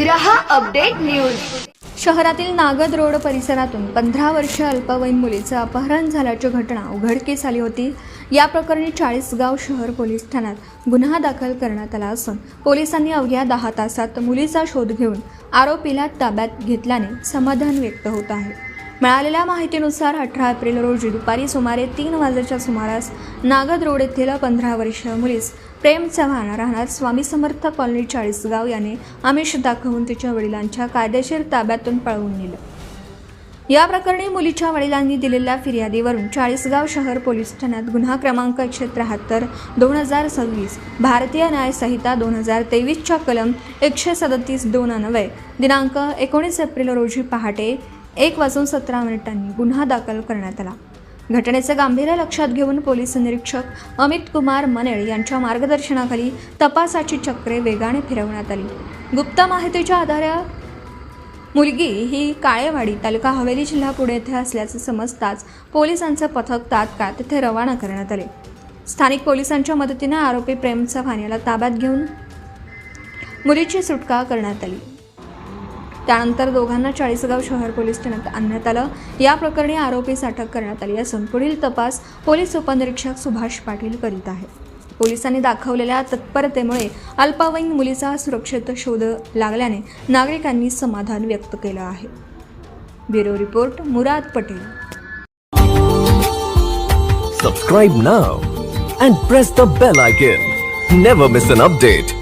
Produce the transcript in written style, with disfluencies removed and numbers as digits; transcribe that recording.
रहा update news. शहरातील Nagad road परिसरातून 15 वर्षीय अल्पवयीन मुलीचं अपहरण झाल्याची घटना उघडकीस आली होती। या प्रकरणी 40गाव शहर पोलीस ठाण्यात गुन्हा दाखल करण्यात आला असून पोलिसांनी अवघ्या 10 तासात मुलीचा शोध घेऊन आरोपीला ताब्यात घेतल्याने समाधान व्यक्त होत आहे। मिळालेल्या माहितीनुसार 18 एप्रिल रोजी दुपारी सुमारे 3 वाजेच्या सुमारास नागद रोड येथील 15 वर्षीय मुलीस प्रेम चव्हाण राहणार स्वामी समर्थ कॉलनी 40गाव याने आमिष दाखवून तिच्या वडिलांच्या कायदेशीर ताब्यातून पळवून नेलं। या प्रकरणी मुलीच्या वडिलांनी दिलेल्या फिर्यादीवरून 40गाव शहर पोलीस ठाण्यात गुन्हा क्रमांक 173/2026 भारतीय न्याय संहिता 2023 च्या कलम 137(2) अन्वये दिनांक 19 एप्रिल रोजी पहाटे 1:17 गुन्हा दाखल करण्यात आला। घटनेचे गांभीर्य लक्षात घेऊन पोलीस निरीक्षक अमित कुमार मनेळ यांच्या मार्गदर्शनाखाली तपासाची चक्रे वेगाने फिरवण्यात आली। गुप्त माहितीच्या आधारे मुलगी ही काळेवाडी तालुका हवेली जिल्हा पुणे येथे असल्याचे समजताच पोलिसांचे पथक तात्काळ तिथे रवाना करण्यात आले। स्थानिक पोलिसांच्या मदतीने आरोपी प्रेम चव्हाण याला ताब्यात घेऊन मुलीची सुटका करण्यात आली। त्यानंतर दोघांना 40गाव शहर पोलीस ठाण्यात आणण्यात आलं। या प्रकरणी आरोपीस अटक करण्यात आली असून पुढील तपास पोलीस उपनिरीक्षक सुभाष पाटील करीत आहेत। पोलिसांनी दाखवलेल्या तत्परतेमुळे अल्पवयीन मुलीचा सुरक्षित शोध लागल्याने नागरिकांनी समाधान व्यक्त केलं आहे। Bureau report Murad Patel. Subscribe now and press the bell icon. Never miss an update.